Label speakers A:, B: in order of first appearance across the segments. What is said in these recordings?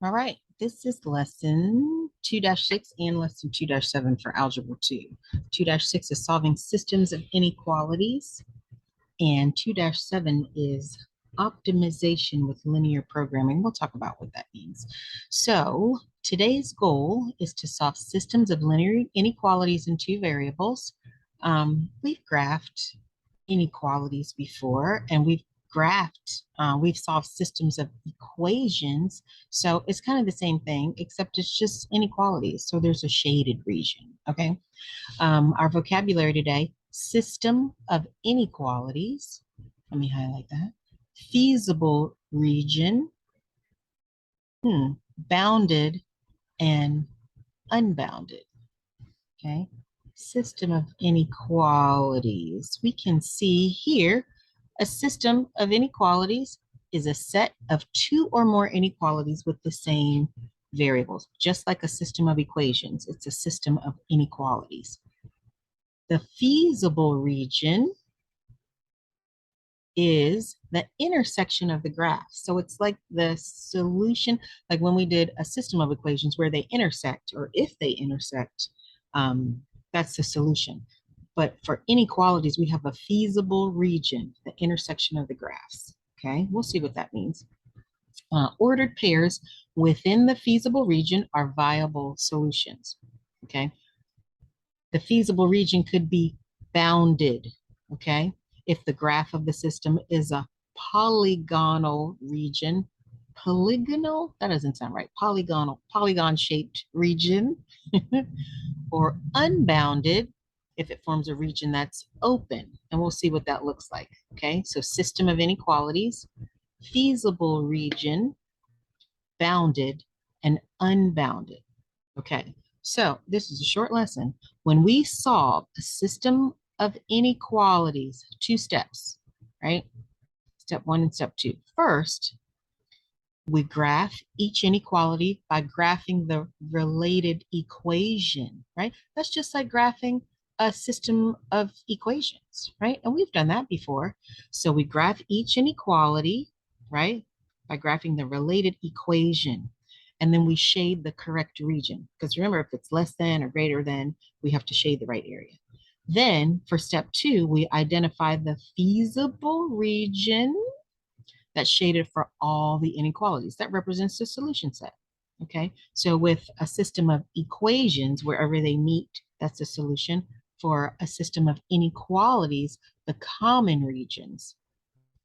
A: All right, this is lesson 2-6 and lesson 2-7 for Algebra 2. 2-6 is solving systems of inequalities, and 2-7 is optimization with linear programming. We'll talk about what that means. So today's goal is to solve systems of linear inequalities in two variables. We've graphed inequalities before, and we've solved systems of equations. So it's kind of the same thing, except it's just inequalities. So there's a shaded region, okay? Our vocabulary today, system of inequalities. Let me highlight that. Feasible region, bounded and unbounded, okay? System of inequalities. We can see here a system of inequalities is a set of two or more inequalities with the same variables, just like a system of equations. It's a system of inequalities. The feasible region is the intersection of the graph. So it's like the solution, like when we did a system of equations where they intersect, or if they intersect, that's the solution. But for inequalities, we have a feasible region, the intersection of the graphs. Okay, we'll see what that means. Ordered pairs within the feasible region are viable solutions. Okay, the feasible region could be bounded. Okay, if the graph of the system is a polygonal region. Polygonal? That doesn't sound right. Polygonal, polygon-shaped region. Or unbounded if it forms a region that's open. And we'll see what that looks like. Okay, so system of inequalities, feasible region, bounded, and unbounded. Okay, so this is a short lesson. When we solve a system of inequalities, two steps, right? Step 1 and step 2. First, we graph each inequality by graphing the related equation, right? That's just like graphing a system of equations, right? And we've done that before. So we graph each inequality, right, by graphing the related equation. And then we shade the correct region. Because remember, if it's less than or greater than, we have to shade the right area. Then for step 2, we identify the feasible region that's shaded for all the inequalities. That represents the solution set, okay? So with a system of equations, wherever they meet, that's the solution. For a system of inequalities, the common regions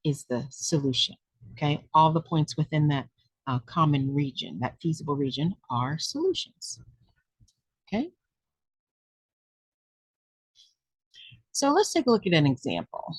A: is the solution, okay? All the points within that common region, that feasible region, are solutions, okay? So let's take a look at an example.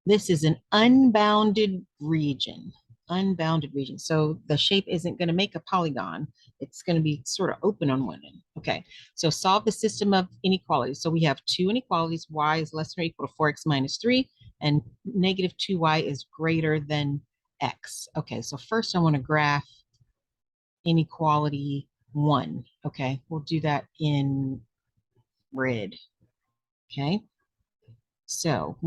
A: This is an unbounded region, unbounded region. So the shape isn't going to make a polygon. It's going to be sort of open on one end. Okay, so solve the system of inequalities. So we have two inequalities. Y is less than or equal to 4x minus 3, and negative 2y is greater than x. Okay, so first I want to graph inequality 1. Okay, we'll do that in red. Okay. So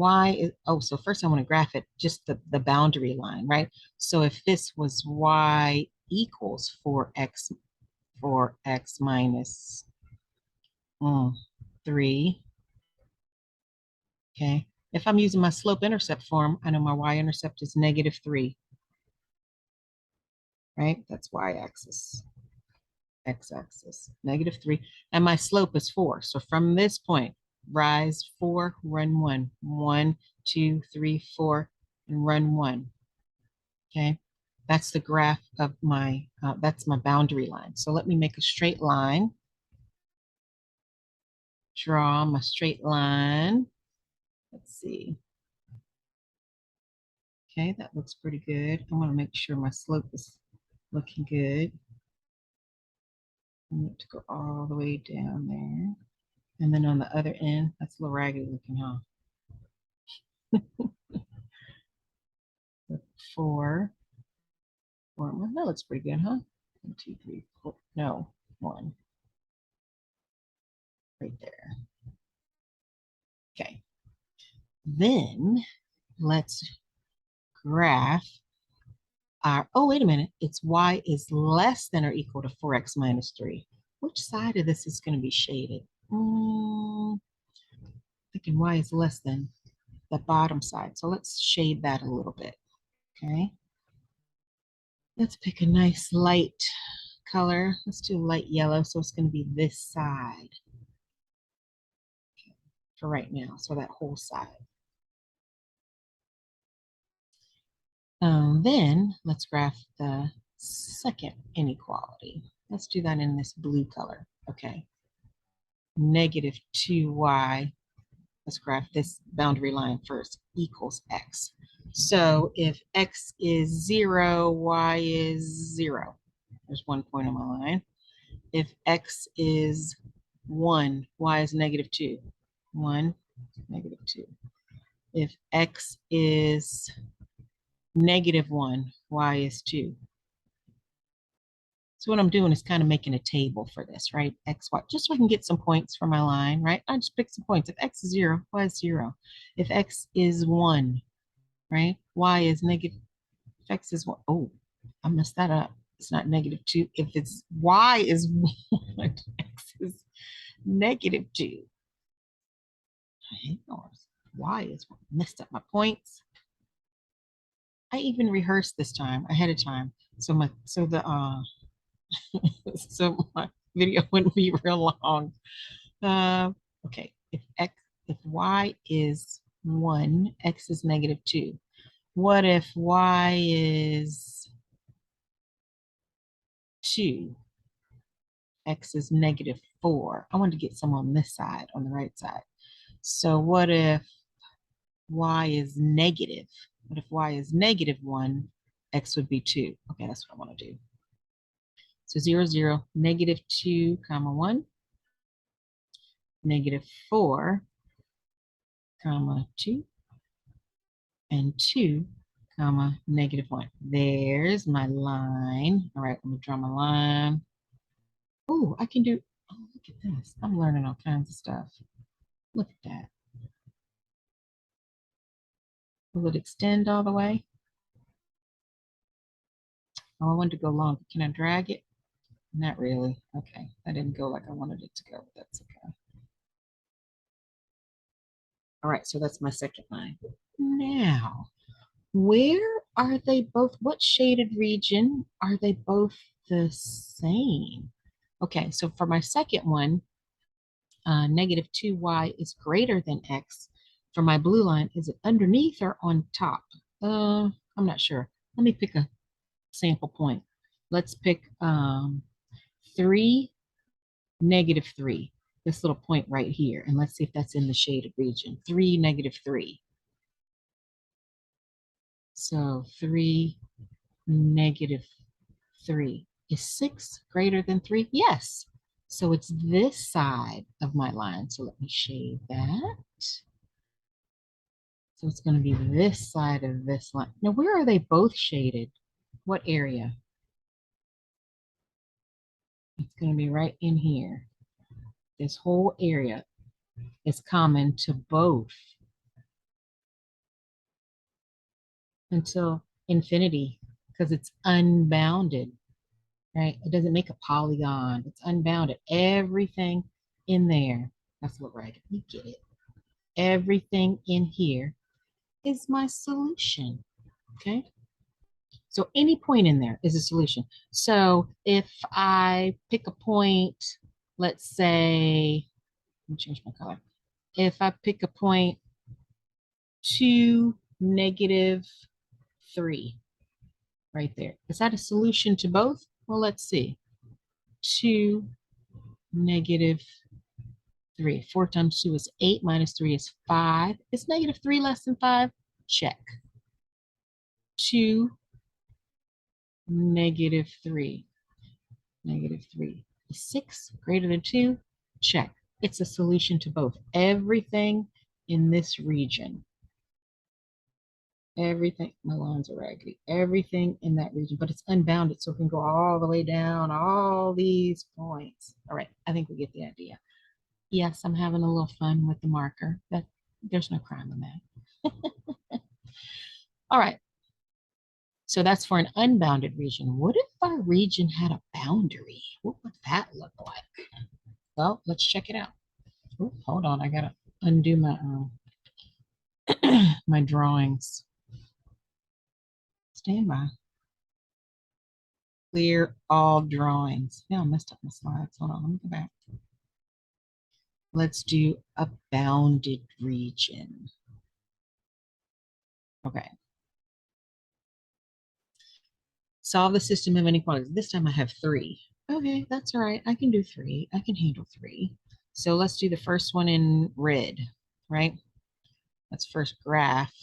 A: so first I want to graph it, just the boundary line, right? So if this was y equals 4x minus 3, okay? If I'm using my slope-intercept form, I know my y-intercept is negative 3, right? That's y-axis, x-axis, negative 3. And my slope is 4. So from this point, rise 4, run 1, 1, 2, 3, 4, and run 1. Okay, that's the graph of my, that's my boundary line. So let me make a straight line. Draw my straight line. Let's see. Okay, that looks pretty good. I want to make sure my slope is looking good. I need to go all the way down there. And then on the other end, that's a little raggedy looking, huh? 4. Well, that looks pretty good, huh? 1, 2, 3, 4. No, 1. Right there. Okay. Then let's graph oh, wait a minute, it's y is less than or equal to 4x minus 3. Which side of this is going to be shaded? Thinking y is less than the bottom side. So let's shade that a little bit, okay? Let's pick a nice light color. Let's do light yellow, so it's going to be this side for right now, so that whole side. Then let's graph the second inequality. Let's do that in this blue color, okay? Negative 2y, let's graph this boundary line first, equals x. So if x is 0, y is 0. There's 1 point on my line. If x is 1, y is negative 2. 1, negative 2. If x is negative 1, y is 2. So what I'm doing is kind of making a table for this, right? X, Y, just so I can get some points for my line, right? I just pick some points. If X is 0, Y is 0. If X is 1, right? Y is negative, if X is 1, oh, I messed that up. It's not negative 2. If it's Y is 1, X is negative 2. Y is 1. Messed up my points. I even rehearsed this time ahead of time. So my video wouldn't be real long. Okay, if y is 1, x is negative 2. What if y is 2, x is negative 4? I want to get some on this side, on the right side. So what if y is negative? What if y is negative 1, x would be 2? Okay, that's what I want to do. So 0, 0, negative 2, comma 1, negative 4, comma 2, and 2, comma, negative 1. There's my line. All right, let me draw my line. Oh, I can do, oh, look at this. I'm learning all kinds of stuff. Look at that. Will it extend all the way? Oh, I wanted to go long. Can I drag it? Not really. Okay, that didn't go like I wanted it to go, but that's okay. All right, so that's my second line. Now, where are they both? What shaded region are they both the same? Okay, so for my second one, negative 2y is greater than x. For my blue line, is it underneath or on top? I'm not sure. Let me pick a sample point. Let's pick 3, negative 3. This little point right here. And let's see if that's in the shaded region. 3, negative 3. So 3, negative 3. Is 6 greater than 3? Yes. So it's this side of my line. So let me shade that. So it's going to be this side of this line. Now, where are they both shaded? What area? It's going to be right in here. This whole area is common to both until infinity because it's unbounded, right? It doesn't make a polygon. It's unbounded. Everything in there, that's what, right? You get it. Everything in here is my solution, okay? So any point in there is a solution. So if I pick a point, let's say, let me change my color. If I pick a point 2, negative 3, right there. Is that a solution to both? Well, let's see. 2, negative 3. 4 times 2 is 8, minus 3 is 5. Is negative 3 less than 5? Check. 2, negative 3. Negative 3. Is 6 greater than 2? Check. It's a solution to both. Everything in this region. Everything, my lines are raggedy. Everything in that region, but it's unbounded, so it can go all the way down all these points. All right, I think we get the idea. Yes, I'm having a little fun with the marker. There's no crime in that. All right. So that's for an unbounded region. What if our region had a boundary? What would that look like? Well, let's check it out. Ooh, hold on, I gotta undo my my drawings. Stand by. Clear all drawings. Yeah, I messed up my slides. Hold on, let me go back. Let's do a bounded region. Okay. Solve the system of inequalities. This time I have three. Okay, that's all right. I can do three. I can handle three. So let's do the first one in red, right? Let's first graph.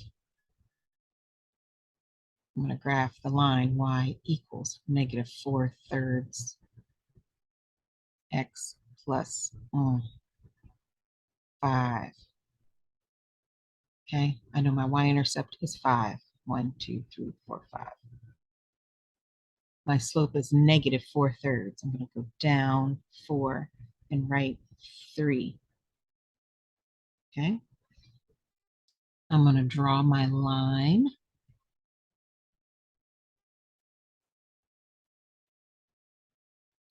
A: I'm going to graph the line y equals -4/3 x plus 5. Okay, I know my y-intercept is 5. 1, 2, 3, 4, 5. My slope is -4/3. I'm going to go down 4 and right 3. Okay, I'm going to draw my line.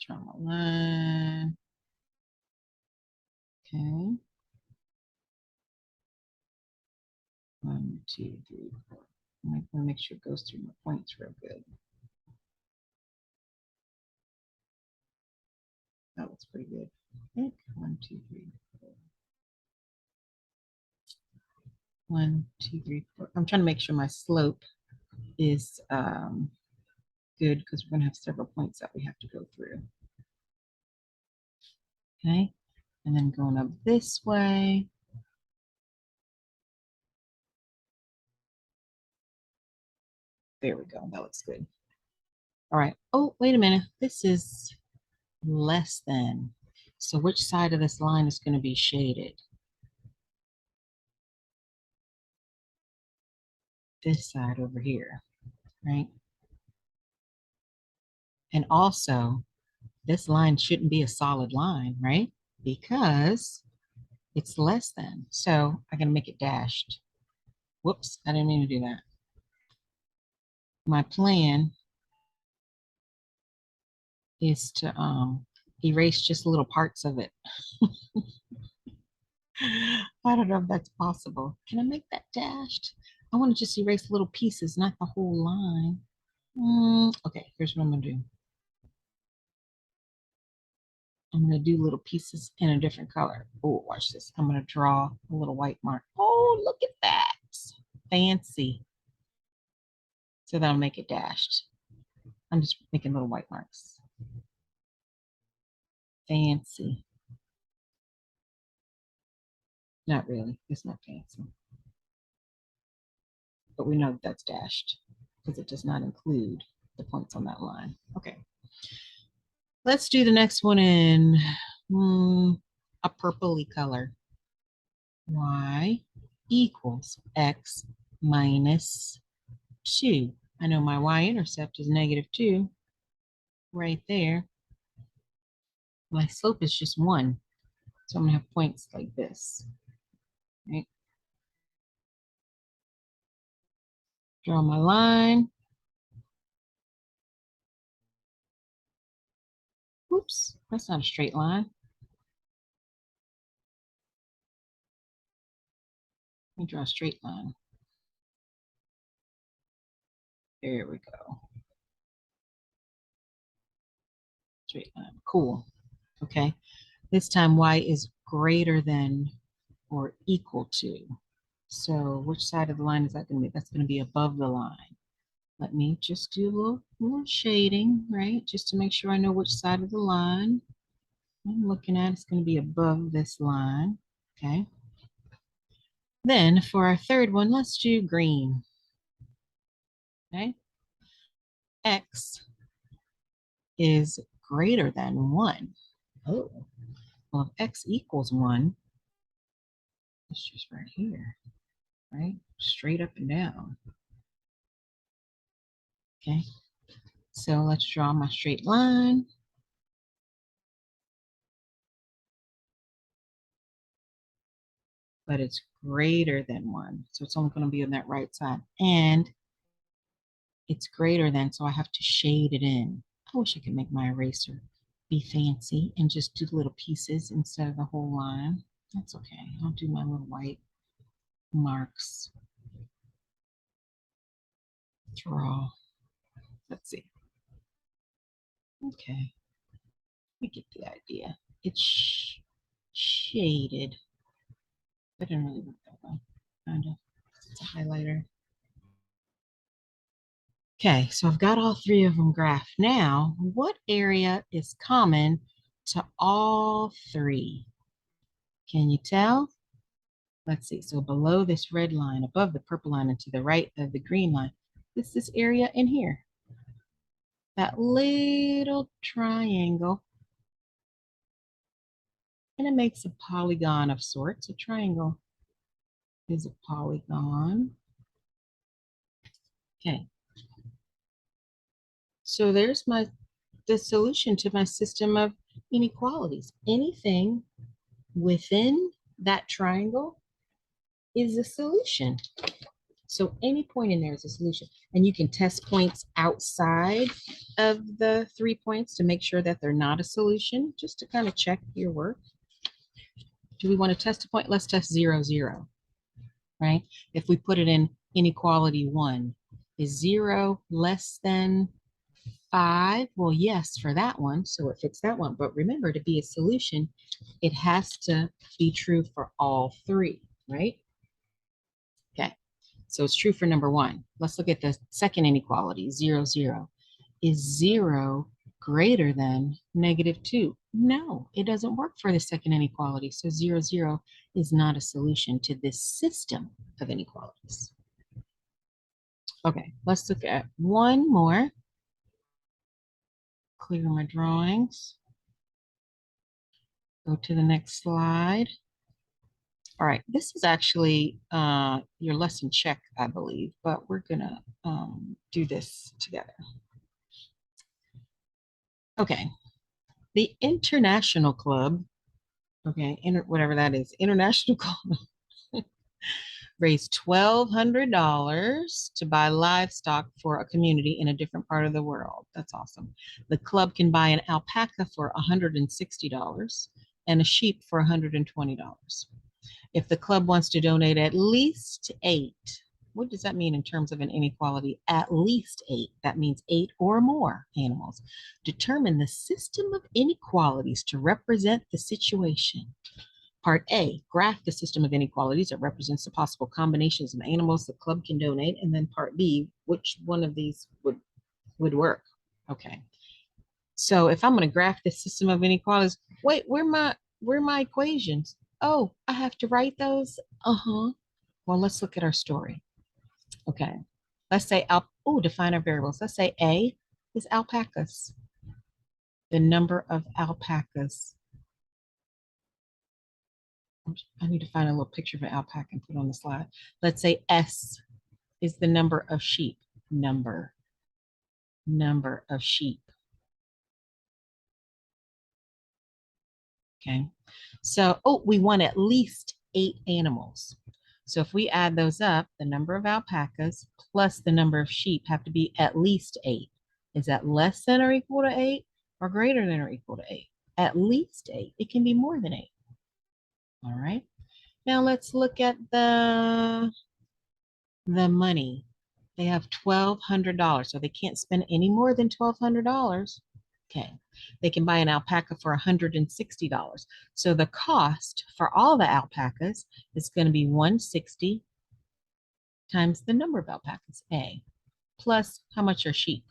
A: Draw my line. Okay. 1, 2, 3, 4. I'm going to make sure it goes through my points real good. That looks pretty good. Okay. 1, 2, 3, 4. 1, 2, 3, 4. I'm trying to make sure my slope is good because we're going to have several points that we have to go through. Okay. And then going up this way. There we go. That looks good. All right. Oh, wait a minute. This is less than. So which side of this line is going to be shaded? This side over here, right? And also, this line shouldn't be a solid line, right? Because it's less than. So I'm going to make it dashed. Whoops, I didn't mean to do that. My plan is to erase just little parts of it. I don't know if that's possible. Can I make that dashed? I want to just erase little pieces, not the whole line. Okay, here's what I'm going to do. I'm going to do little pieces in a different color. Oh, watch this. I'm going to draw a little white mark. Oh, look at that. Fancy. So that'll make it dashed. I'm just making little white marks. Fancy. Not really. It's not fancy. But we know that's dashed because it does not include the points on that line. Okay. Let's do the next one in a purpley color. Y equals x minus 2. I know my y-intercept is -2 right there. My slope is just 1. So I'm going to have points like this. Right? Draw my line. Oops, that's not a straight line. Let me draw a straight line. There we go. Straight line. Cool. Okay. This time y is greater than or equal to. So which side of the line is that going to be? That's going to be above the line. Let me just do a little shading, right? Just to make sure I know which side of the line I'm looking at. It's going to be above this line. Okay. Then for our third one, let's do green. Okay. X is greater than 1. Oh, well, if x equals 1, it's just right here, right? Straight up and down. Okay. So let's draw my straight line. But it's greater than 1. So it's only going to be on that right side. And It's greater than, so I have to shade it in. I wish I could make my eraser be fancy and just do little pieces instead of the whole line. That's okay. I'll do my little white marks. Draw. Let's see. Okay. We get the idea. It's shaded. That didn't really work that well. Kind of. It's a highlighter. Okay, so I've got all three of them graphed. Now, what area is common to all three? Can you tell? Let's see. So below this red line, above the purple line, and to the right of the green line, this area in here. That little triangle. And it makes a polygon of sorts. A triangle is a polygon. Okay. So there's the solution to my system of inequalities. Anything within that triangle is a solution. So any point in there is a solution. And you can test points outside of the 3 points to make sure that they're not a solution, just to kind of check your work. Do we want to test a point? Let's test 0, 0, right? If we put it in inequality 1, is 0 less than 5? Well, yes, for that one, so it fits that one. But remember, to be a solution, it has to be true for all three, right? Okay, so it's true for number 1. Let's look at the second inequality, 0, 0. Is 0 greater than -2? No, it doesn't work for the second inequality. So 0, 0 is not a solution to this system of inequalities. Okay, let's look at one more. Clear my drawings. Go to the next slide. All right, this is actually your lesson check, I believe, but we're gonna do this together. Okay, the International Club, okay, whatever that is, International Club, raised $1,200 to buy livestock for a community in a different part of the world. That's awesome. The club can buy an alpaca for $160 and a sheep for $120. If the club wants to donate at least 8, what does that mean in terms of an inequality? At least 8. That means 8 or more animals. Determine the system of inequalities to represent the situation. Part A, graph the system of inequalities that represents the possible combinations of animals the club can donate. And then part B, which one of these would work? Okay. So if I'm going to graph the system of inequalities, wait, where are my equations? Oh, I have to write those? Uh-huh. Well, let's look at our story. Okay. Let's say, define our variables. Let's say A is alpacas. The number of alpacas. I need to find a little picture of an alpaca and put on the slide. Let's say S is the number of sheep. Number of sheep. Okay. So, we want at least 8 animals. So if we add those up, the number of alpacas plus the number of sheep have to be at least 8. Is that less than or equal to 8 or greater than or equal to 8? At least 8. It can be more than 8. All right. Now let's look at the money. They have $1,200, so they can't spend any more than $1,200. Okay, they can buy an alpaca for $160. So the cost for all the alpacas is going to be $160 times the number of alpacas, A, plus how much are sheep?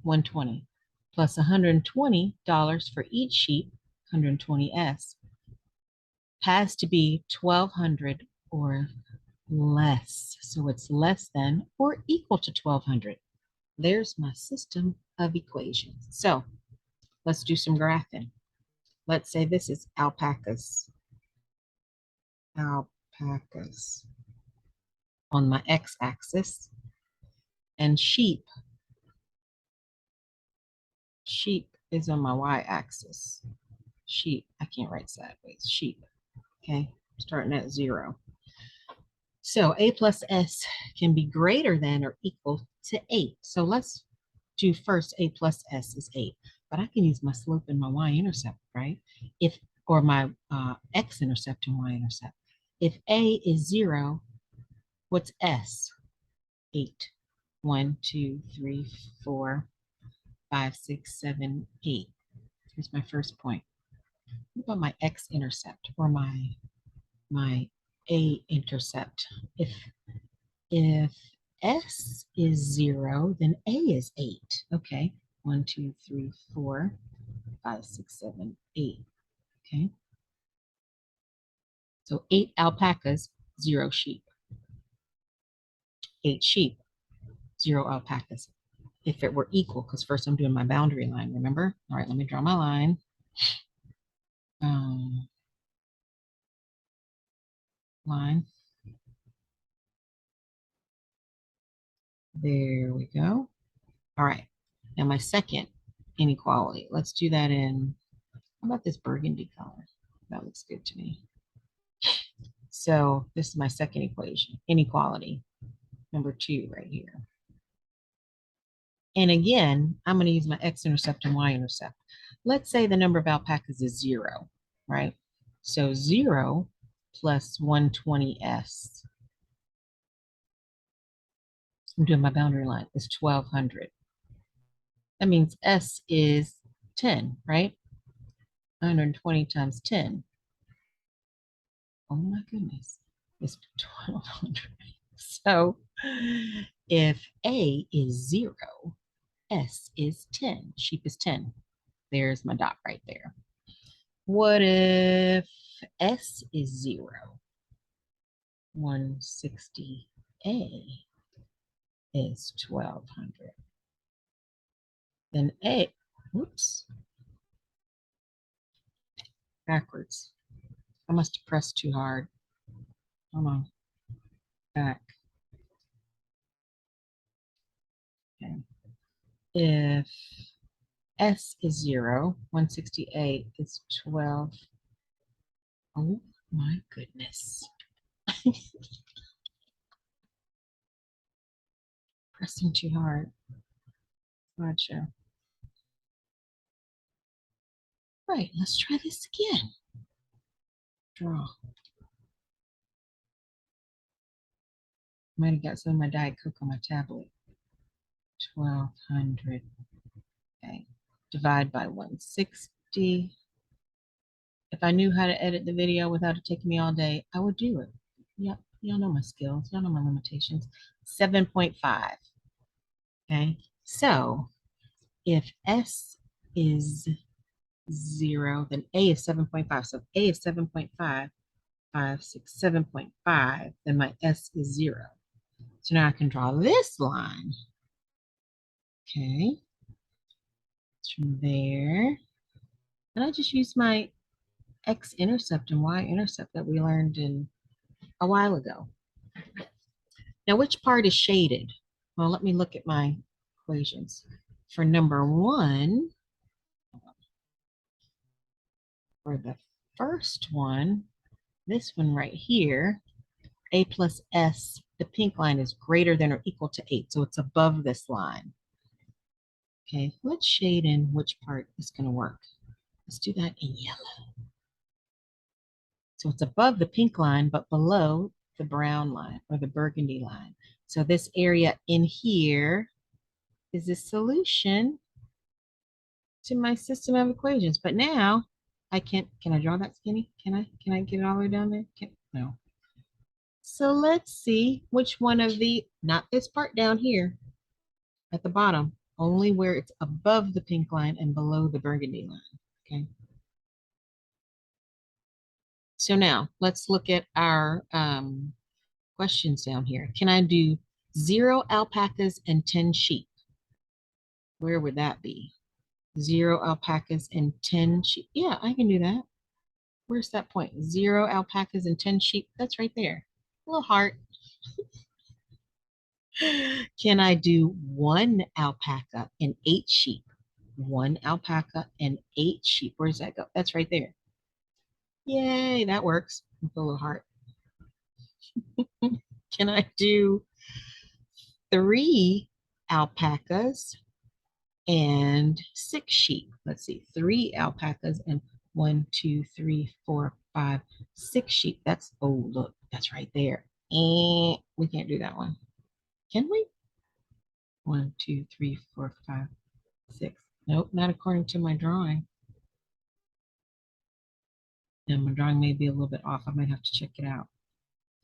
A: $120, plus $120 for each sheep, 120S, has to be $1,200 or less. So it's less than or equal to 1,200. There's my system of equations. So let's do some graphing. Let's say this is alpacas. Alpacas on my x-axis, and sheep. Sheep is on my y-axis. Sheep, I can't write sideways. Sheep, okay? Starting at 0. So a plus s can be greater than or equal to 8. So let's do first a plus s is 8. But I can use my slope and my y-intercept, right? If or my x-intercept and y-intercept. If a is 0, what's s? 8. 1, 2, 3, 4, 5, 6, 7, 8. Here's my first point. What about my x-intercept or my a-intercept? If S is 0, then A is 8. Okay. 1, 2, 3, 4, 5, 6, 7, 8. Okay. So 8 alpacas, 0 sheep. 8 sheep, 0 alpacas. If it were equal, because first I'm doing my boundary line, remember? All right, let me draw my line. Line. There we go. All right. Now my second inequality. Let's do that in, how about this burgundy color? That looks good to me. So this is my second equation, inequality, number 2 right here. And again, I'm going to use my x-intercept and y-intercept. Let's say the number of alpacas is 0, right? So 0 plus 120s, I'm doing my boundary line, is 1200. That means s is 10, right? 120 times 10. Oh my goodness, it's 1200. So if A is 0, S is 10. Sheep is 10. There's my dot right there. What if S is 0? 160A is 1200. Then A, whoops, backwards. I must have pressed too hard. Hold on, back. Okay. If S is 0, 168 is 12. Oh my goodness. Pressing too hard. Gotcha. Right, let's try this again. Draw. Might have got some of my Diet Coke on my tablet. 1200. Okay. Divide by 160. If I knew how to edit the video without it taking me all day, I would do it. Yep, y'all know my skills. Y'all know my limitations. 7.5. Okay. So if S is 0, then A is 7.5. So if A is 7.5, 5, 6, 7.5, then my S is 0. So now I can draw this line. Okay. It's from there. And I just use my x-intercept and y-intercept that we learned in a while ago. Now, which part is shaded? Well, let me look at my equations. For number 1, for the first one, this one right here, a plus s, the pink line is greater than or equal to 8, so it's above this line. Okay, let's shade in which part is going to work. Let's do that in yellow. So it's above the pink line, but below the brown line or the burgundy line. So this area in here is a solution to my system of equations. But now I can I draw that skinny? Can I get it all the way down there? No. So let's see which one of the, not this part down here at the bottom, only where it's above the pink line and below the burgundy line. Okay. So now let's look at our questions down here. Can I do 0 alpacas and 10 sheep? Where would that be? 0 alpacas and 10 sheep. Yeah, I can do that. Where's that point? 0 alpacas and 10 sheep. That's right there. A little heart. Can I do 1 alpaca and 8 sheep? 1 alpaca and 8 sheep. Where does that go? That's right there. Yay, that works. With a little heart. Can I do 3 alpacas and 6 sheep? Let's see, 3 alpacas and 1, 2, 3, 4, 5, 6 sheep. That's, oh, look, that's right there. And we can't do that one. Can we? 1, 2, 3, 4, 5, 6. Nope, not according to my drawing. And my drawing may be a little bit off. I might have to check it out.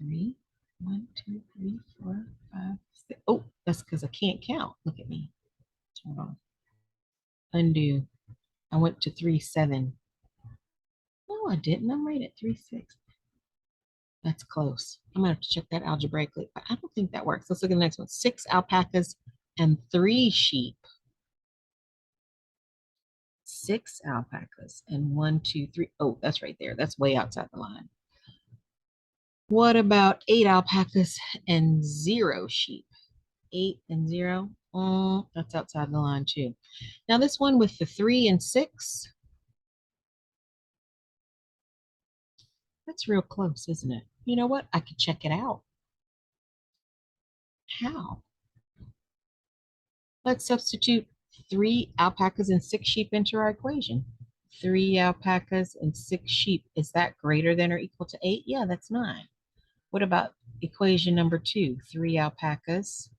A: 3, 1, 2, 3, 4, 5, 6. Oh, that's because I can't count. Look at me. Hold on. Undo. I went to 3, 7. No, I didn't. I'm right at 3, 6. That's close. I'm gonna have to check that algebraically, but I don't think that works. Let's look at the next one. 6 alpacas and 3 sheep. 6 alpacas and 1, 2, 3. Oh, that's right there. That's way outside the line. What about 8 alpacas and 0 sheep? 8 and 0. Oh, that's outside the line too. Now this one with the 3 and 6, that's real close, isn't it? You know what? I could check it out. How? Let's substitute 3 alpacas and 6 sheep into our equation. 3 alpacas and 6 sheep. Is that greater than or equal to 8? Yeah, that's 9. What about equation number 2? 3 alpacas.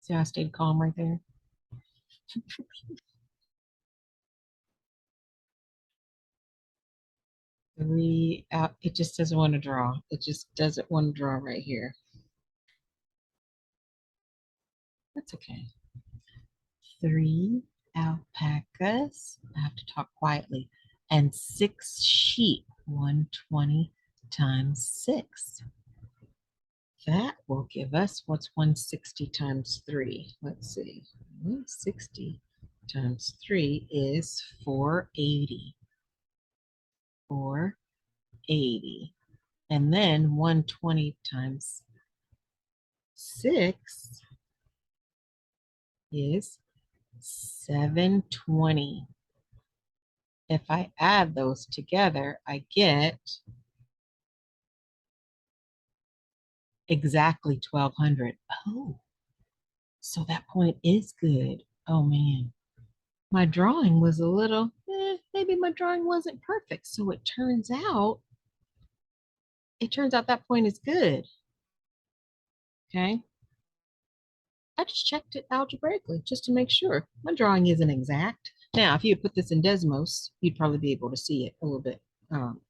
A: See how I stayed calm right there? Three out. It just doesn't want to draw. It just doesn't want to draw right here. That's okay. 3 alpacas. I have to talk quietly. And 6 sheep. 120 times 6. That will give us, what's 160 times 3? Let's see. 160 times 3 is 480. 480. And then 120 times 6 is 720. If I add those together, I get exactly 1200. Oh, so that point is good. Oh man, my drawing was a little, maybe my drawing wasn't perfect. So it turns out that point is good. Okay. I just checked it algebraically just to make sure. My drawing isn't exact. Now, if you put this in Desmos, you'd probably be able to see it a little bit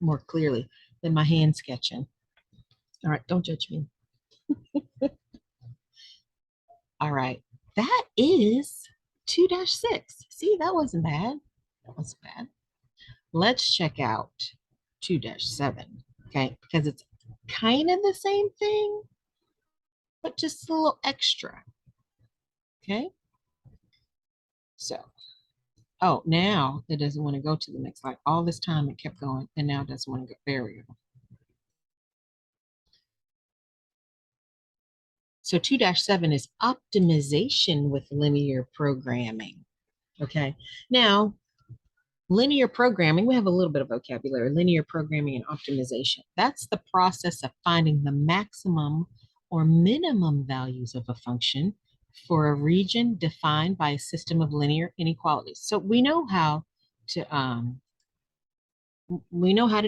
A: more clearly than my hand sketching. All right, don't judge me. All right, that is 2-6. See, that wasn't bad. That wasn't bad. Let's check out 2-7, okay? Because it's kind of the same thing, but just a little extra, okay? So, oh, now it doesn't want to go to the next slide. All this time it kept going, and now it doesn't want to go. There we go. So 2-7 is optimization with linear programming. Okay. Now, linear programming, we have a little bit of vocabulary, linear programming and optimization. That's the process of finding the maximum or minimum values of a function for a region defined by a system of linear inequalities. So we know how to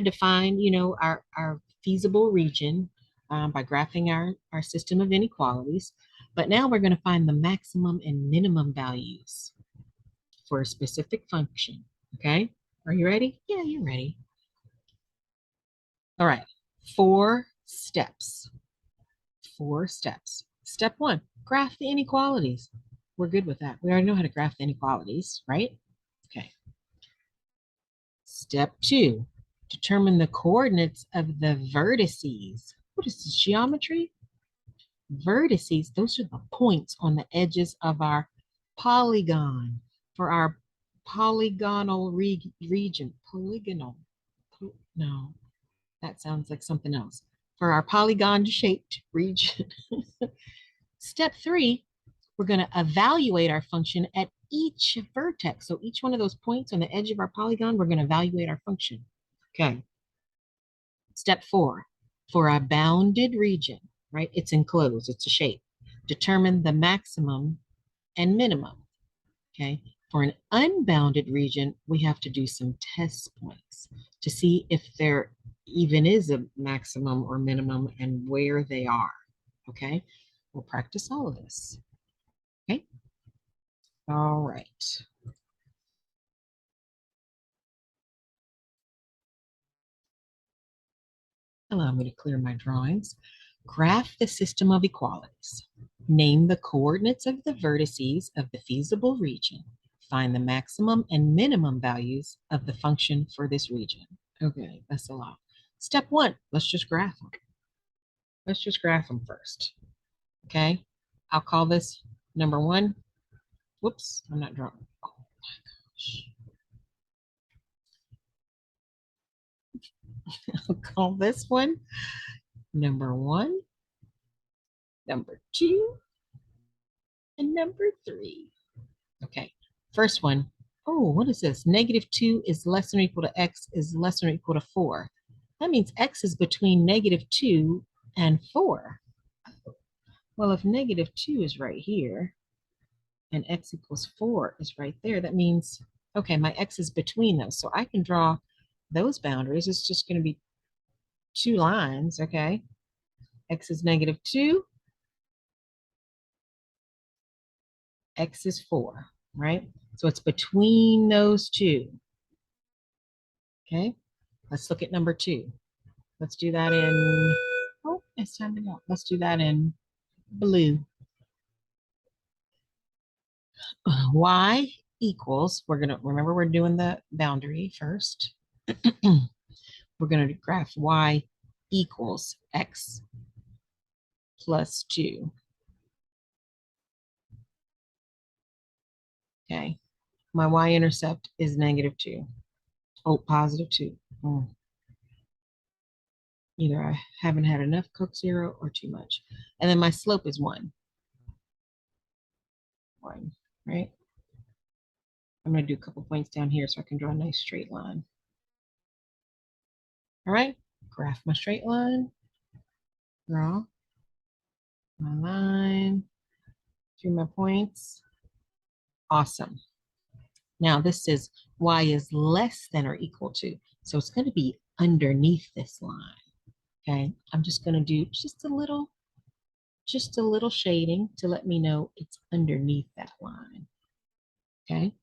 A: define, our feasible region by graphing our system of inequalities. But now we're going to find the maximum and minimum values for a specific function. Okay, are you ready? Yeah, you're ready. All right, 4 steps. 4 steps. Step 1, graph the inequalities. We're good with that. We already know how to graph the inequalities, right? Okay. Step 2, determine the coordinates of the vertices. What is this, geometry? Vertices, those are the points on the edges of our polygon. For our polygonal region. Polygonal. No, that sounds like something else. For our polygon-shaped region. Step 3, we're going to evaluate our function at each vertex, so each one of those points on the edge of our polygon, we're going to evaluate our function. Okay. Step 4, for a bounded region, right? It's enclosed, it's a shape. Determine the maximum and minimum, okay? For an unbounded region, we have to do some test points to see if there even is a maximum or minimum and where they are, okay? We'll practice all of this, okay? All right. Allow me to clear my drawings. Graph the system of equalities. Name the coordinates of the vertices of the feasible region. Find the maximum and minimum values of the function for this region. Okay, that's a lot. Step 1, let's just graph them. Let's just graph them first. Okay, I'll call this number 1. Whoops, I'm not drawing. Oh my gosh. I'll call this one number 1, number 2, and number 3. Okay, first one. Oh, what is this? -2 is less than or equal to x is less than or equal to 4. That means x is between -2 and 4. Well, if -2 is right here and x equals 4 is right there, that means, okay, my x is between those. So I can draw those boundaries. It's just going to be 2 lines, okay? X is -2, x is 4, right? So it's between those two, okay? Let's look at number 2. Let's do that in, oh, it's time to go. Let's do that in blue. Y equals, we're gonna, remember we're doing the boundary first. We're gonna graph y equals x plus 2. Okay, my y-intercept is -2. Oh, +2. Either I haven't had enough Coke Zero or too much. And then my slope is 1. 1, right? I'm going to do a couple points down here so I can draw a nice straight line. All right, graph my straight line, draw my line through my points. Awesome. Now this says y is less than or equal to, so it's going to be underneath this line. Okay, I'm just going to do just a little shading to let me know it's underneath that line. Okay,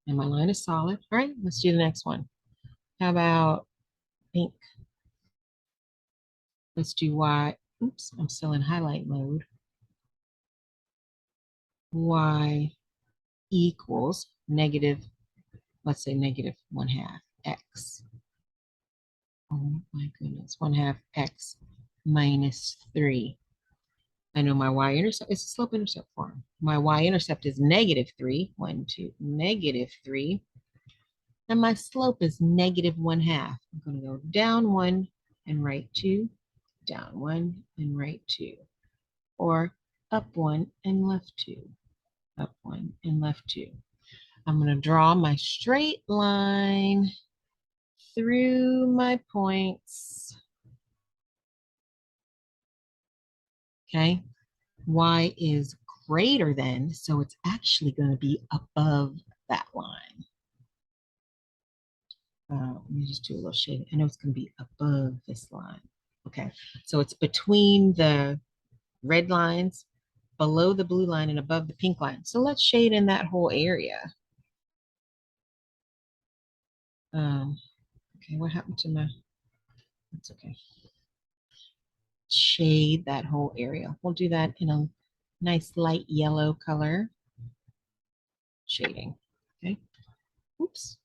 A: and my line is solid. All right, let's do the next one. How about pink? Let's do y. Oops, I'm still in highlight mode. Y equals negative, let's say -1/2 x. Oh my goodness, 1/2 x minus 3. I know my y-intercept is a slope-intercept form. My y-intercept is -3, 1, 2, -3. And my slope is -1/2. I'm going to go down 1 and right 2, down 1 and right 2, or up 1 and left 2, up 1 and left 2. I'm going to draw my straight line through my points. Okay, y is greater than, so it's actually going to be above that line. Let me just do a little shading. I know it's going to be above this line. Okay, so it's between the red lines, below the blue line, and above the pink line. So let's shade in that whole area. Okay, what happened to my, that's okay. Shade that whole area. We'll do that in a nice light yellow color. Shading, okay? Oops.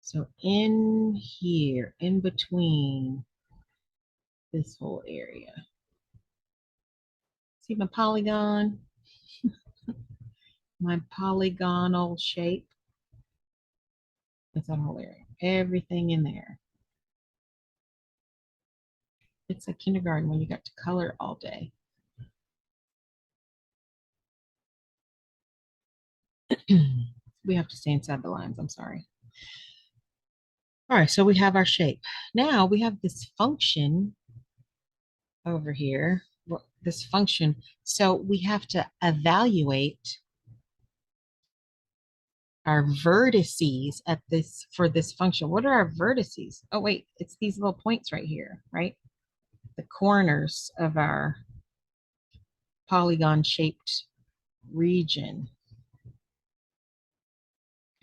A: So in here, in between this whole area. See my polygon? My polygonal shape. That's that whole area. Everything in there. It's like kindergarten when you got to color all day. We have to stay inside the lines. I'm sorry. All right, so we have our shape. Now we have this function over here, this function. So we have to evaluate our vertices at this for this function. What are our vertices? Oh, wait, it's these little points right here, right? The corners of our polygon shaped region.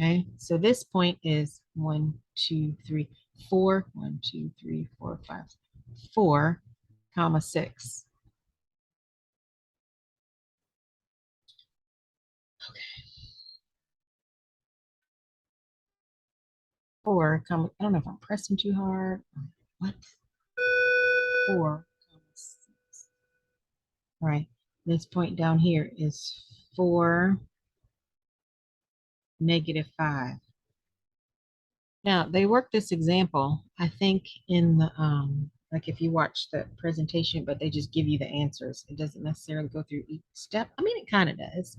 A: Okay, so this point is 1, 2, 3, 4. 1, 2, 3, 4, 5, 4, comma 6. Okay, 4, comma, I don't know if I'm pressing too hard. What? 4, comma 6. All right, this point down here is 4, negative 5. Now they work this example, I think in the like if you watch the presentation, but they just give you the answers. It doesn't necessarily go through each step. I mean, it kind of does.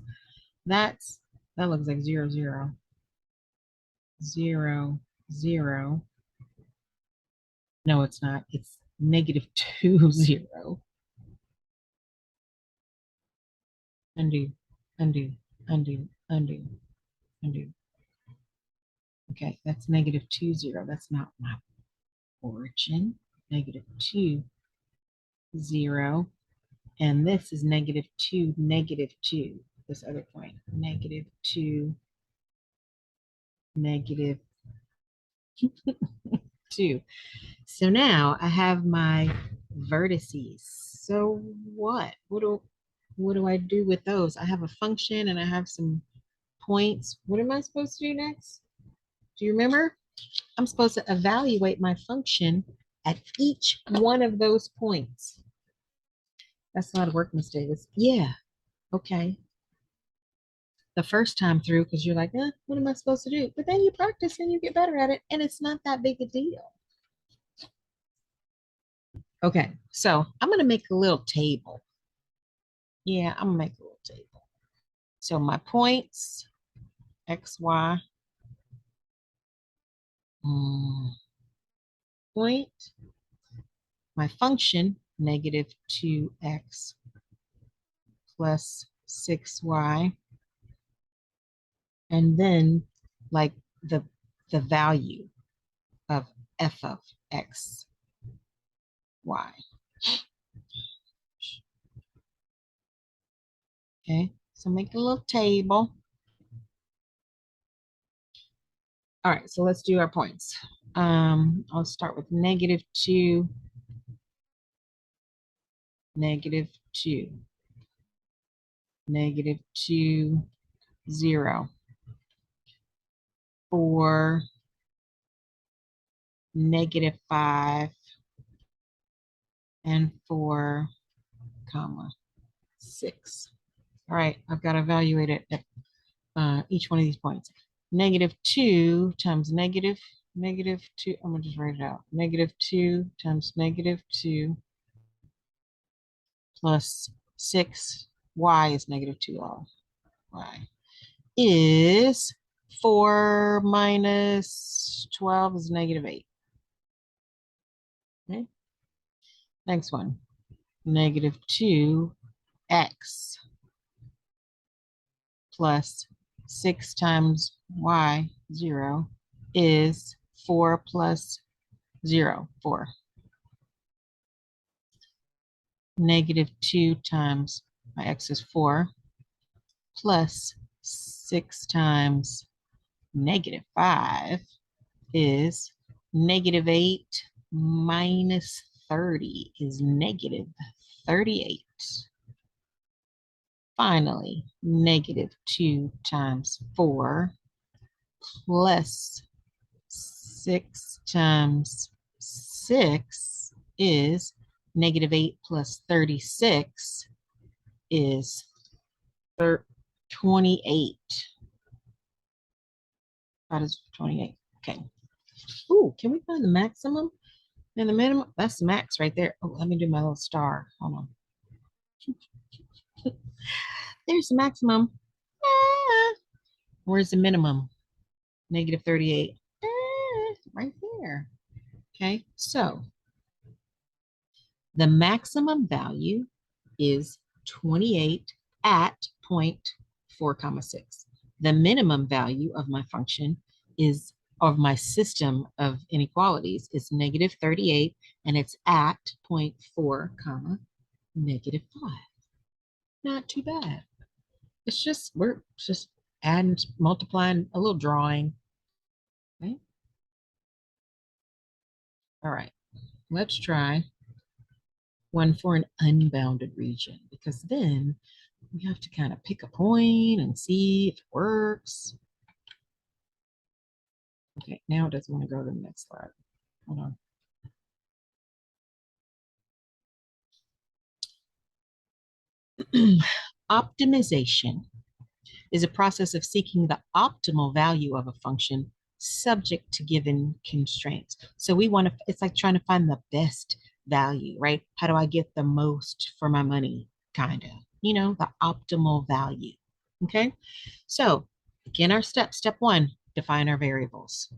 A: That's that looks like 0, 0, 0, 0. No, it's not. It's negative 2, 0. Undo, undo, undo, undo, undo. Okay, that's negative 2, 0. That's not my origin. Negative 2, 0. And this is negative 2, negative 2. This other point, negative 2, negative 2. So now I have my vertices. So what? What do I do with those? I have a function and I have some points. What am I supposed to do next? Do you remember? I'm supposed to evaluate my function at each one of those points. That's a lot of work, Miss Davis. Yeah, okay. The first time through, because you're like, what am I supposed to do? But then you practice and you get better at it, and it's not that big a deal. Okay, so I'm going to make a little table. Yeah, I'm going to make a little table. So my points, x, y, point, my function, negative 2x plus 6y, and then like the value of f of x, y. Okay, so make a little table. All right, so let's do our points. I'll start with negative 2, negative 2, negative 2, 0, 4, negative 5, and 4, comma 6. All right, I've got to evaluate it at each one of these points. Negative 2 times negative 2, I'm going to just write it out. Negative 2 times negative 2 plus 6, y is negative 2r. Y is 4 minus 12 is negative 8. Okay. Next one, negative 2x plus 6 times y, 0, is 4 plus 0, 4. Negative 2 times my x is 4 plus 6 times negative 5 is negative 8 minus 30 is negative 38. Finally, negative 2 times 4 plus 6 times 6 is negative 8 plus 36 is 28. That is 28. Okay. Ooh, can we find the maximum and the minimum? That's the max right there. Oh, let me do my little star. Hold on. There's the maximum. Ah. Where's the minimum? Negative 38. Right there. Okay, so the maximum value is 28 at point 4 comma 6. The minimum value of my function is of my system of inequalities is negative 38 and it's at point 4 comma negative 5. Not too bad. It's just we're just adding, multiplying, a little drawing. Okay. All right. Let's try one for an unbounded region because then we have to kind of pick a point and see if it works. Okay, now it doesn't want to go to the next slide. Hold on. Optimization is a process of seeking the optimal value of a function subject to given constraints. So we want to, it's like trying to find the best value, right? How do I get the most for my money? Kind of, the optimal value. Okay. So again, our step one, define our variables.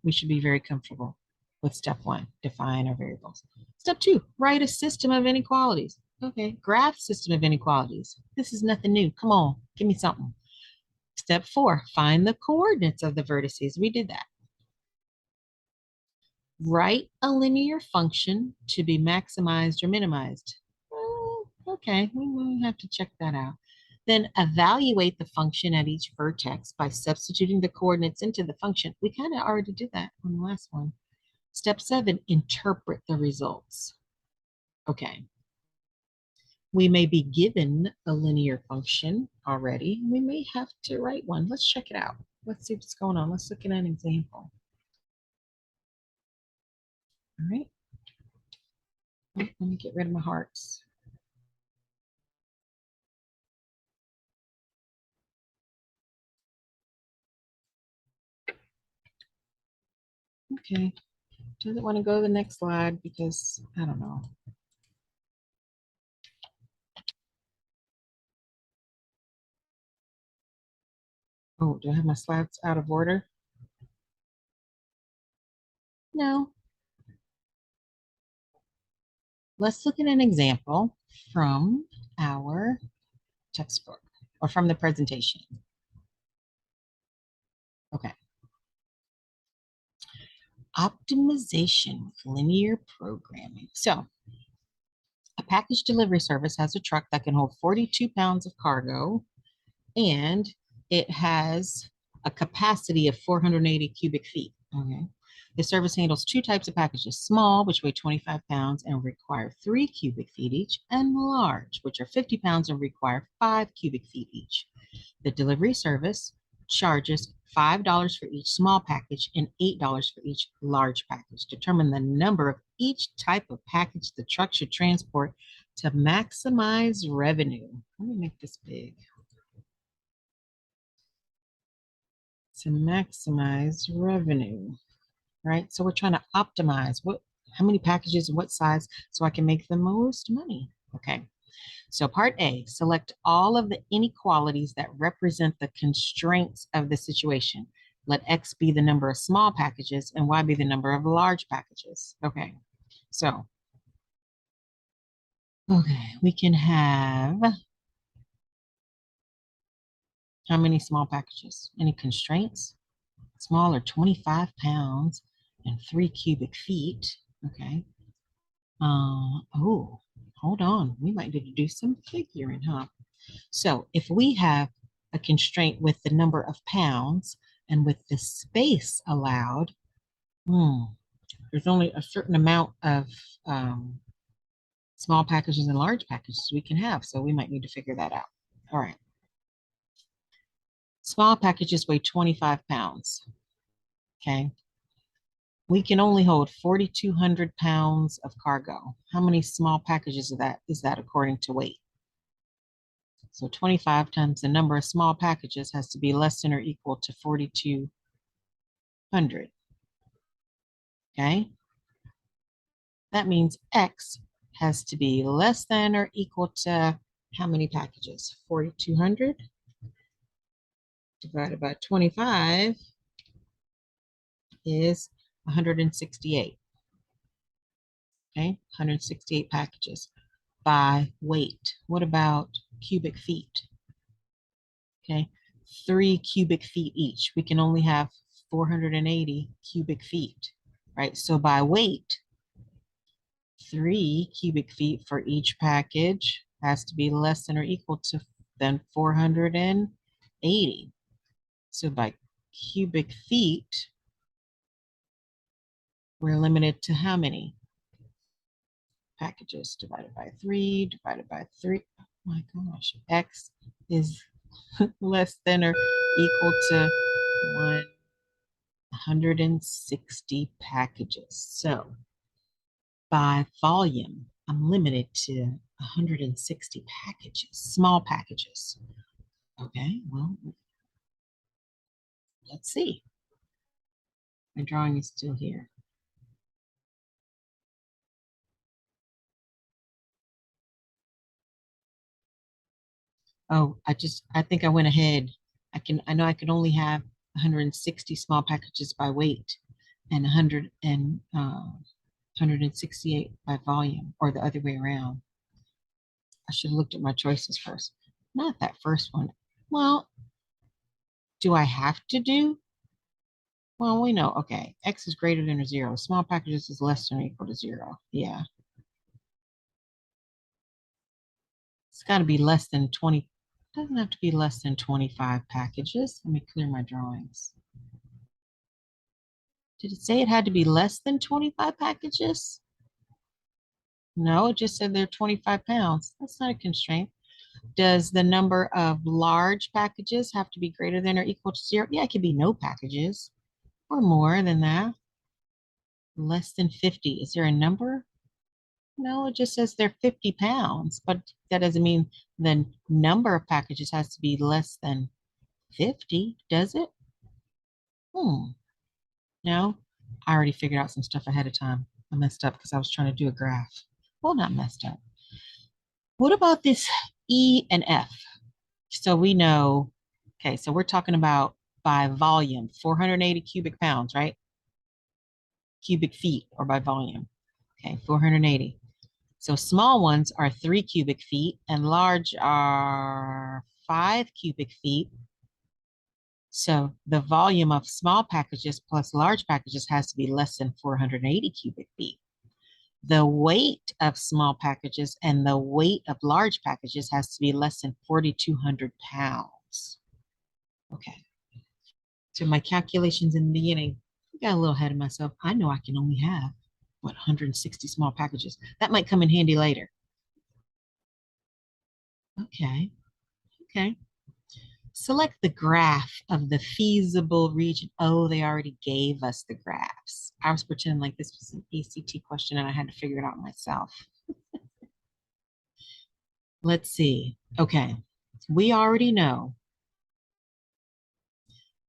A: We should be very comfortable with step one, define our variables. Step two, write a system of inequalities. Okay, graph system of inequalities. This is nothing new. Come on, give me something. Step four, find the coordinates of the vertices. We did that. Write a linear function to be maximized or minimized. Okay, we will have to check that out. Then evaluate the function at each vertex by substituting the coordinates into the function. We kind of already did that on the last one. Step seven, interpret the results. Okay. We may be given a linear function already. We may have to write one. Let's check it out. Let's see what's going on. Let's look at an example. All right. Let me get rid of my hearts. Okay. Doesn't want to go to the next slide because I don't know. Oh, do I have my slides out of order? No. Let's look at an example from our textbook or from the presentation. Okay. Optimization with linear programming. So a package delivery service has a truck that can hold 42 pounds of cargo and it has a capacity of 480 cubic feet. Okay. The service handles two types of packages, small, which weigh 25 pounds and require 3 cubic feet each, and large, which are 50 pounds and require 5 cubic feet each. The delivery service charges $5 for each small package and $8 for each large package. Determine the number of each type of package the truck should transport to maximize revenue. Let me make this big. To maximize revenue, right? So we're trying to optimize how many packages, what size, so I can make the most money. Okay. So part A, select all of the inequalities that represent the constraints of the situation. Let X be the number of small packages and Y be the number of large packages. Okay, so, we can have how many small packages? Any constraints? Small are 25 pounds and 3 cubic feet. Okay. Oh, hold on. We might need to do some figuring, huh? So if we have a constraint with the number of pounds and with the space allowed, there's only a certain amount of small packages and large packages we can have. So we might need to figure that out. All right. Small packages weigh 25 pounds. Okay. We can only hold 4,200 pounds of cargo. How many small packages is that according to weight? So 25 times the number of small packages has to be less than or equal to 4,200. Okay. That means X has to be less than or equal to how many packages? 4,200. divided by 25 is 168. Okay, 168 packages by weight. What about cubic feet? Okay, 3 cubic feet each. We can only have 480 cubic feet, right? So by weight, 3 cubic feet for each package has to be less than or equal to than 480. So by cubic feet, we're limited to how many packages? Divided by 3, divided by 3. Oh my gosh, x is less than or equal to 160 packages. So by volume, I'm limited to 160 packages, small packages. Okay, well, let's see. My drawing is still here. Oh, I think I went ahead. I know I can only have 160 small packages by weight and 168 by volume, or the other way around. I should have looked at my choices first. Not that first one. Well, do I have to do? Well, we know, okay, x is greater than or 0. Small packages is less than or equal to 0. Yeah, it's got to be less than 20. Doesn't have to be less than 25 packages. Let me clear my drawings. Did it say it had to be less than 25 packages? No, it just said they're 25 pounds. That's not a constraint. Does the number of large packages have to be greater than or equal to 0? Yeah, it could be no packages or more than that. Less than 50. Is there a number? No, it just says they're 50 pounds, but that doesn't mean the number of packages has to be less than 50, does it? No, I already figured out some stuff ahead of time. I messed up because I was trying to do a graph. Well, not messed up. What about this E and F? So we know, okay, so we're talking about by volume, 480 cubic pounds, right? Cubic feet or by volume. Okay, 480. So small ones are 3 cubic feet and large are 5 cubic feet. So the volume of small packages plus large packages has to be less than 480 cubic feet. The weight of small packages and the weight of large packages has to be less than 4,200 pounds. Okay. So my calculations in the beginning, I got a little ahead of myself. I know I can only have, what, 160 small packages. That might come in handy later. Okay. Okay. Select the graph of the feasible region. Oh, they already gave us the graphs. I was pretending like this was an ACT question and I had to figure it out myself. Let's see. Okay. We already know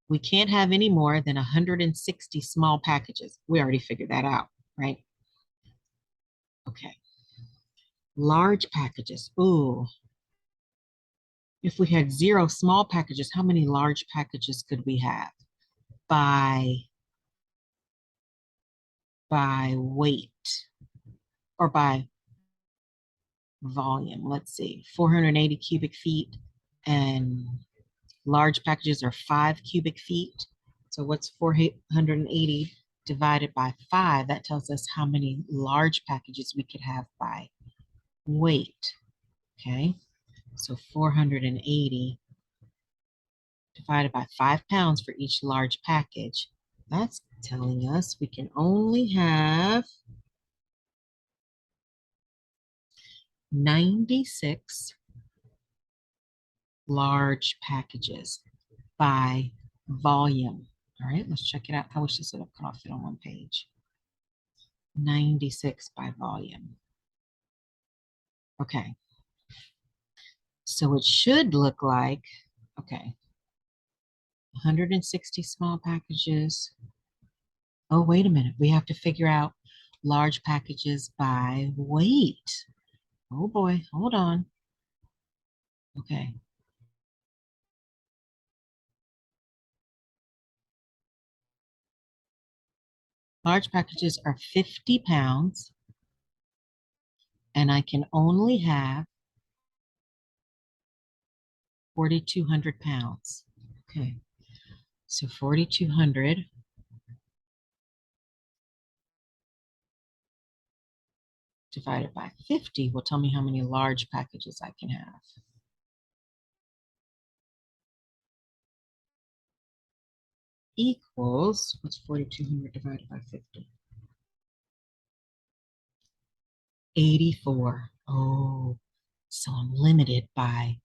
A: we can't have any more than 160 small packages. We already figured that out, right? Okay. Large packages. Ooh. If we had 0 small packages, how many large packages could we have? By weight or by volume. Let's see, 480 cubic feet and large packages are 5 cubic feet. So what's 480 divided by 5? That tells us how many large packages we could have by weight. Okay, so 480 divided by 5 pounds for each large package. That's telling us we can only have 96 large packages by volume. All right, let's check it out. I wish this would have cut off it on one page. 96 by volume. Okay. So it should look like, okay, 160 small packages. Oh, wait a minute. We have to figure out large packages by weight. Oh boy, hold on. Okay. Large packages are 50 pounds, and I can only have 4,200 pounds. Okay, so 4,200 divided by 50 will tell me how many large packages I can have. Equals, what's 4,200 divided by 50? 84. Oh, so I'm limited by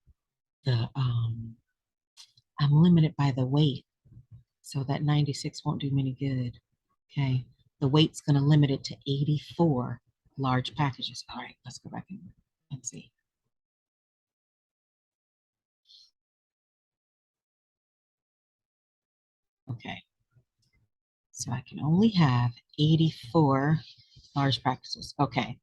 A: the weight. So that 96 won't do me any good. Okay. The weight's going to limit it to 84 large packages. All right, let's go back and see. Okay. So I can only have 84 large packages. Okay.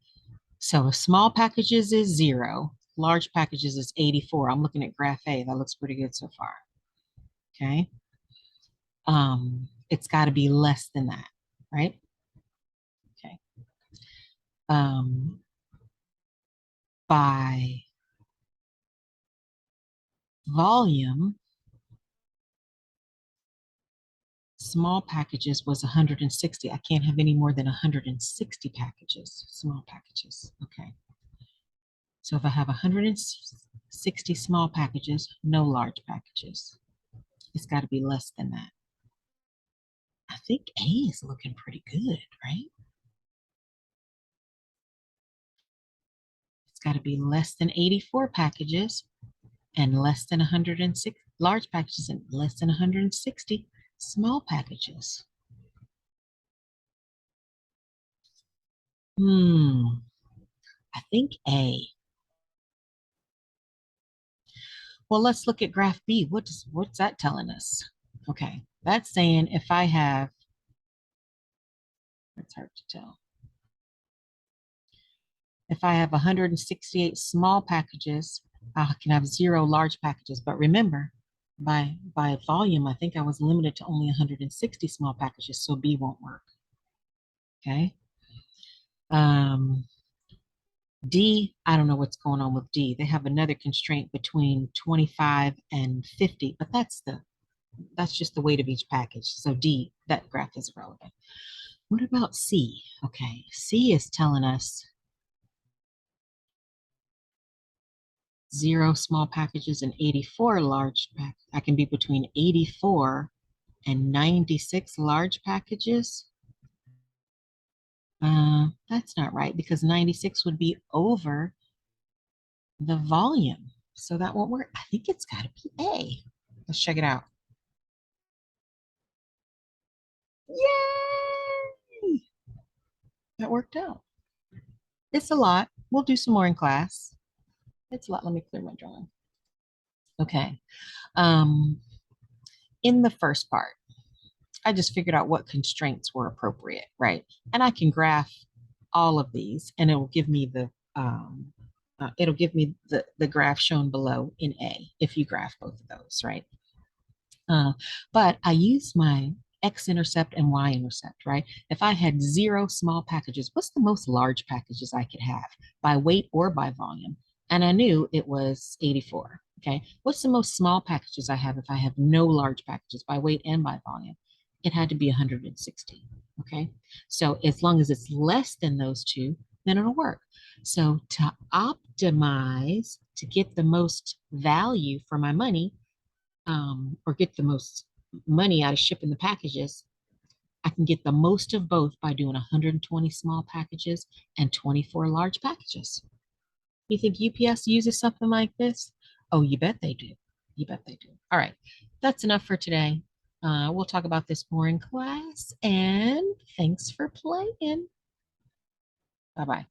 A: So small packages is 0. Large packages is 84. I'm looking at graph A. That looks pretty good so far. Okay. It's got to be less than that, right? Okay. Um, by volume, small packages was 160. I can't have any more than 160 packages, small packages. Okay. So if I have 160 small packages, no large packages. It's got to be less than that. I think A is looking pretty good, right? It's got to be less than 84 packages and less than 106 large packages and less than 160 small packages. I think A. Well, let's look at graph B. What's that telling us? Okay, that's saying if I have, it's hard to tell. If I have 168 small packages, I can have 0 large packages. But remember, by volume, I think I was limited to only 160 small packages, so B won't work. Okay. D, I don't know what's going on with D. They have another constraint between 25 and 50, but that's just the weight of each package. So D, that graph is irrelevant. What about C? Okay, C is telling us 0 small packages and 84 large packages. I can be between 84 and 96 large packages. That's not right because 96 would be over the volume. So that won't work. I think it's got to be A. Let's check it out. Yay! That worked out. It's a lot. We'll do some more in class. It's a lot. Let me clear my drawing. Okay. Um, in the first part, I just figured out what constraints were appropriate, right? And I can graph all of these and it will give me the graph shown below in A if you graph both of those, right? But I use my x-intercept and y-intercept, right? If I had 0 small packages, what's the most large packages I could have by weight or by volume? And I knew it was 84, okay? What's the most small packages I have if I have no large packages by weight and by volume? It had to be 160, okay? So as long as it's less than those two, then it'll work. So to optimize, to get the most value for my money, or get the most money out of shipping the packages, I can get the most of both by doing 120 small packages and 24 large packages. You think UPS uses something like this? Oh, you bet they do. You bet they do. All right, that's enough for today. We'll talk about this more in class, and thanks for playing. Bye-bye.